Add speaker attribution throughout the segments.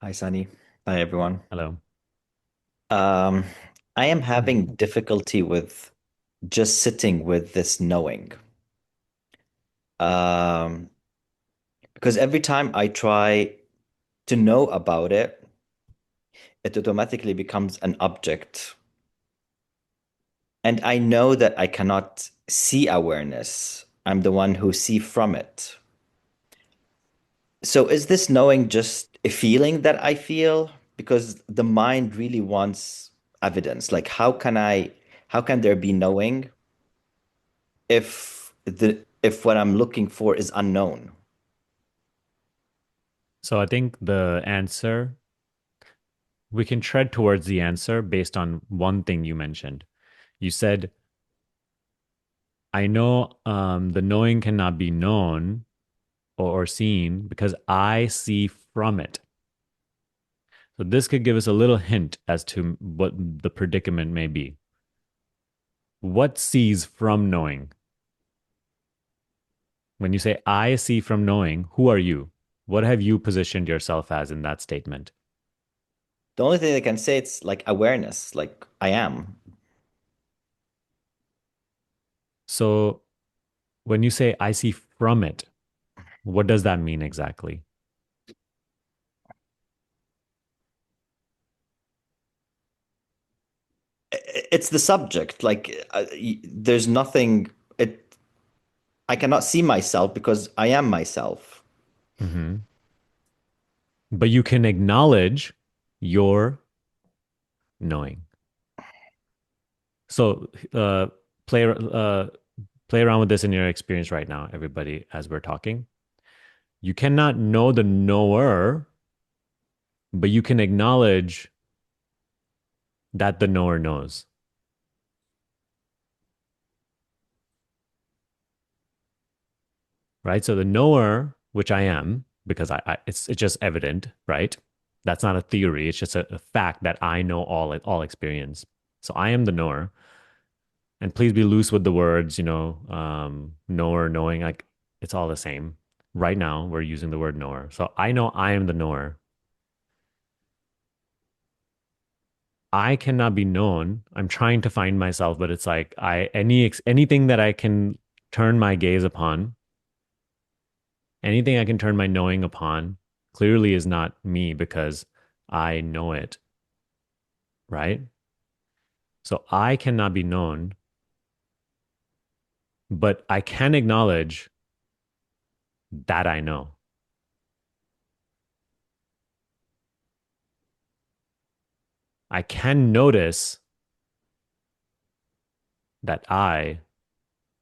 Speaker 1: Hi, Sunny. Hi, everyone.
Speaker 2: Hello.
Speaker 1: Um, I am
Speaker 2: Mhm.
Speaker 1: having difficulty with just sitting with this knowing. Um, because every time I try to know about it, it automatically becomes an object. And I know that I cannot see awareness. I'm the one who see from it. So is this knowing just a feeling that I feel? Because the mind really wants evidence. Like, how can there be knowing if what I'm looking for is unknown?
Speaker 2: So I think the answer, we can tread towards the answer based on one thing you mentioned. You said, I know the knowing cannot be known or seen because I see from it. So this could give us a little hint as to what the predicament may be. What sees from knowing? When you say I see from knowing, who are you? What have you positioned yourself as in that statement?
Speaker 1: The only thing I can say it's like awareness, like I am.
Speaker 2: So when you say I see from it, what does that mean exactly?
Speaker 1: It's the subject. Like there's nothing. It. I cannot see myself because I am myself.
Speaker 2: Hmm. But you can acknowledge your knowing. So play play around with this in your experience right now, everybody, as we're talking. You cannot know the knower, but you can acknowledge that the knower knows, right? So the knower, which I am, because it's just evident, right? That's not a theory. It's just a fact that I know all experience. So I am the knower. And please be loose with the words, knower, knowing, like it's all the same. Right now, we're using the word knower. So I know I am the knower. I cannot be known. I'm trying to find myself, but it's like anything that I can turn my gaze upon, anything I can turn my knowing upon, clearly is not me because I know it, right? So I cannot be known, but I can acknowledge that I know. I can notice that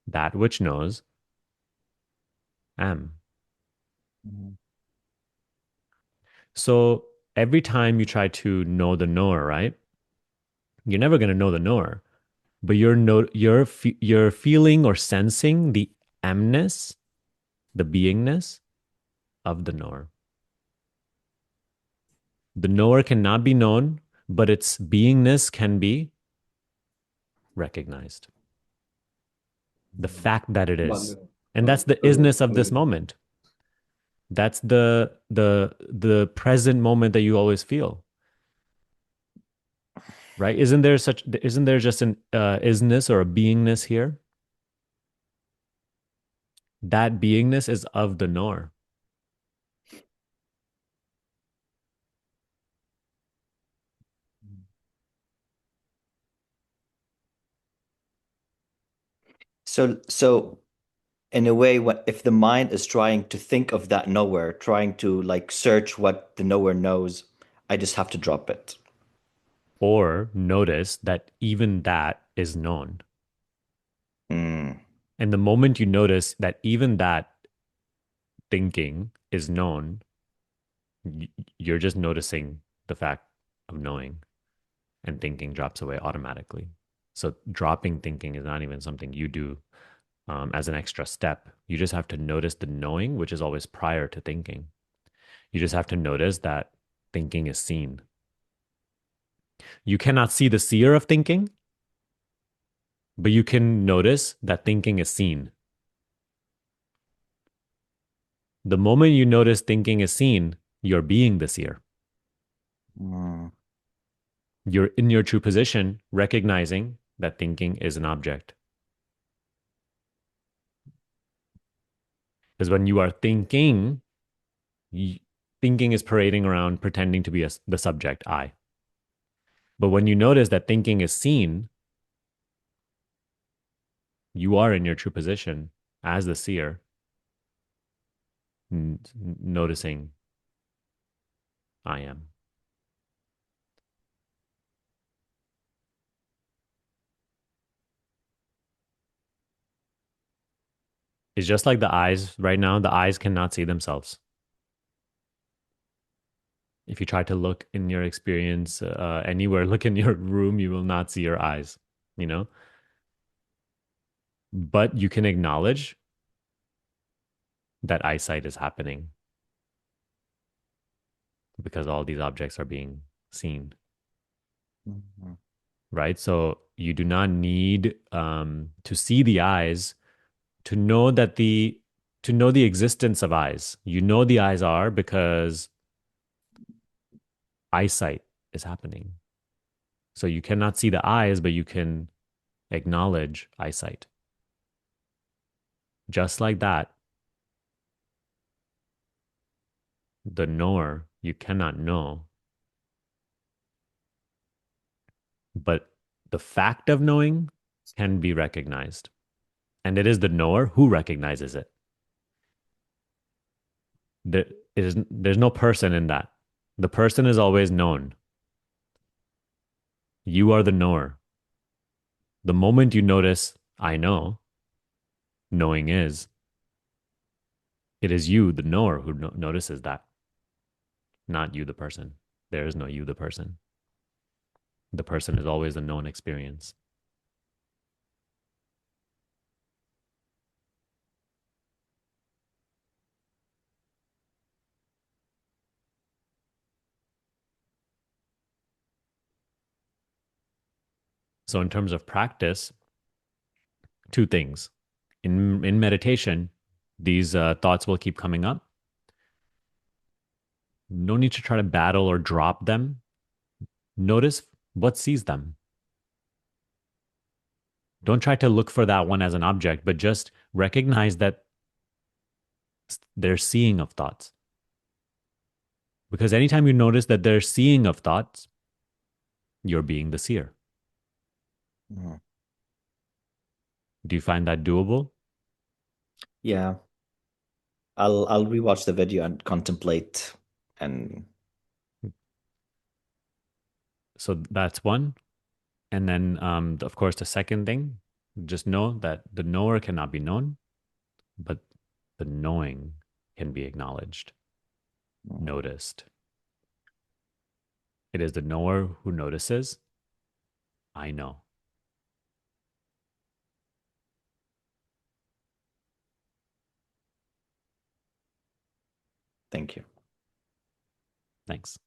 Speaker 2: that which knows, am.
Speaker 1: Mhm.
Speaker 2: So every time you try to know the knower, right? You're never going to know the knower, but you're feeling or sensing the amness, the beingness of the knower. The knower cannot be known, but its beingness can be recognized. The fact that it is. And that's the isness of this moment. That's the present moment that you always feel, right? Isn't there just an isness or a beingness here? That beingness is of the knower.
Speaker 1: So in a way, what if the mind is trying to think of that nowhere, trying to like search what the nowhere knows, I just have to drop it.
Speaker 2: Or notice that even that is known.
Speaker 1: Mm.
Speaker 2: And the moment you notice that even that thinking is known, you're just noticing the fact of knowing, and thinking drops away automatically. So dropping thinking is not even something you do as an extra step. You just have to notice the knowing, which is always prior to thinking. You just have to notice that thinking is seen. You cannot see the seer of thinking, but you can notice that thinking is seen. The moment you notice thinking is seen, you're being the seer. You're in your true position, recognizing that thinking is an object. Because when you are thinking, thinking is parading around pretending to be the subject, I. But when you notice that thinking is seen, you are in your true position as the seer, noticing I am. It's just like the eyes right now, the eyes cannot see themselves. If you try to look in your experience anywhere, look in your room, you will not see your eyes, you know? But you can acknowledge that eyesight is happening because all these objects are being seen,
Speaker 1: Mhm.
Speaker 2: right? So you do not need to see the eyes to know that to know the existence of eyes. You know the eyes are because eyesight is happening. So you cannot see the eyes, but you can acknowledge eyesight. Just like that, the knower you cannot know, but the fact of knowing can be recognized. And it is the knower who recognizes it. There there's no person in that. The person is always known. You are the knower. The moment you notice, I know, knowing is, it is you, the knower, who notices that, not you, the person. There is no you, the person. The person is always the known experience. So, in terms of practice, two things. In meditation, these thoughts will keep coming up. No need to try to battle or drop them. Notice what sees them. Don't try to look for that one as an object, but just recognize that they're seeing of thoughts. Because anytime you notice that they're seeing of thoughts, you're being the seer.
Speaker 1: Mhm.
Speaker 2: Do you find that doable?
Speaker 1: Yeah, I'll rewatch the video and contemplate and
Speaker 2: So that's one. And then, of course, the second thing, just know that the knower cannot be known, but the knowing can be acknowledged, noticed. It is the knower who notices, I know.
Speaker 1: thank you.
Speaker 2: Thanks.